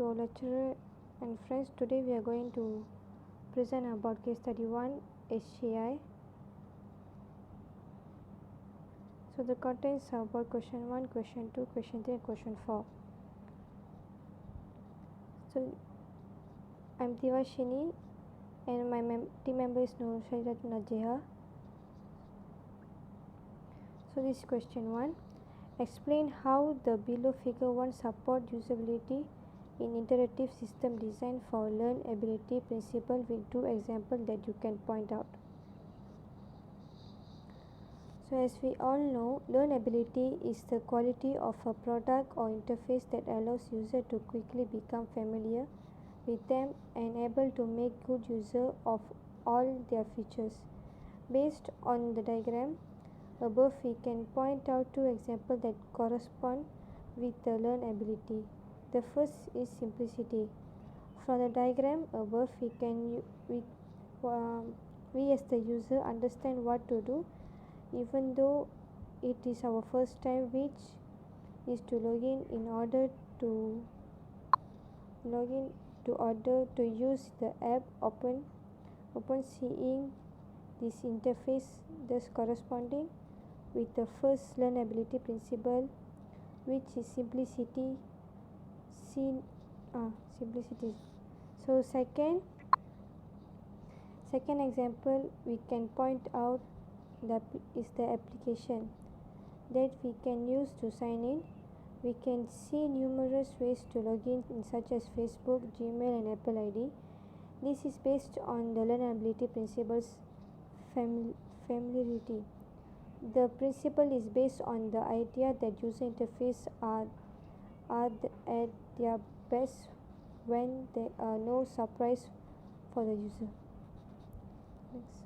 So, lecturer and friends, today we are going to present about case study 1 HCI. So, the contents are about question 1, question 2, question 3, and question 4. So, I am Divashini and my team member is Nurshairat Najeha. So, this is question 1. Explain how the below figure 1 support usability in interactive system design for learnability principle with 2 examples that you can point out. So as we all know, learnability is the quality of a product or interface that allows user to quickly become familiar with them and able to make good use of all their features. Based on the diagram above, we can point out 2 examples that correspond with the learnability. The first is simplicity. From the diagram above, we as the user understand what to do, even though it is our first time, which is to login in order to use the app. Upon seeing this interface, thus corresponding with the first learnability principle, which is simplicity. Simplicity. So second example we can point out is the application that we can use to sign in. We can see numerous ways to log in such as Facebook, Gmail and Apple ID. This is based on the learnability principles familiarity. The principle is based on the idea that user interfaces are at their best when there are no surprise for the user. Next.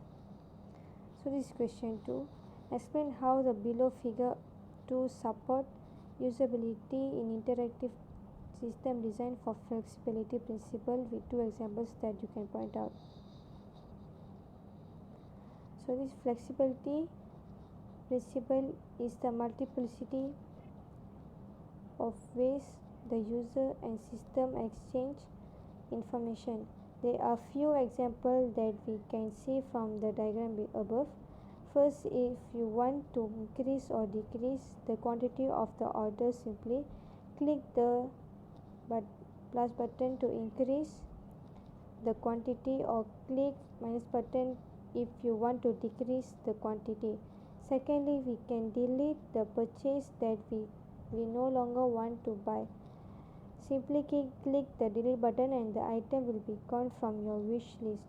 So this is question 2. Explain how the below figure 2 support usability in interactive system design for flexibility principle with 2 examples that you can point out. So this flexibility principle is the multiplicity of ways the user and system exchange information. There are few examples that we can see from the diagram above. First, if you want to increase or decrease the quantity of the order, simply click the plus button to increase the quantity or click minus button if you want to decrease the quantity. Secondly, we can delete the purchase that we no longer want to buy. Simply click the delete button and the item will be gone from your wish list.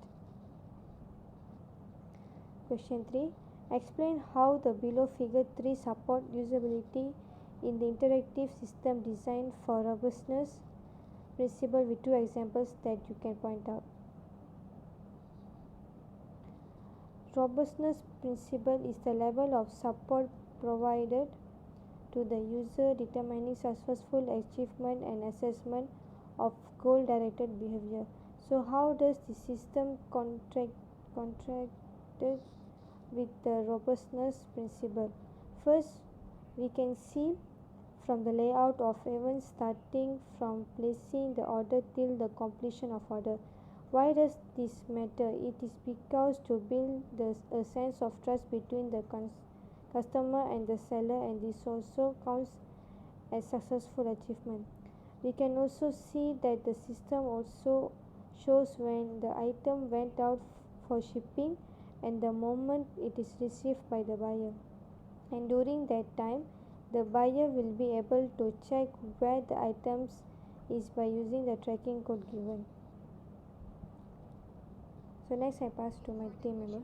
Question 3. Explain how the below figure 3 support usability in the interactive system design for robustness principle with 2 examples that you can point out. Robustness principle is the level of support provided to the user determining successful achievement and assessment of goal-directed behavior. So how does the system contracted with the robustness principle? First, we can see from the layout of events starting from placing the order till the completion of order. Why does this matter? It is because to build a sense of trust between the customer and the seller, and this also counts as successful achievement. We can also see that the system also shows when the item went out for shipping and the moment it is received by the buyer. And during that time, the buyer will be able to check where the items is by using the tracking code given. So next I pass to my team member.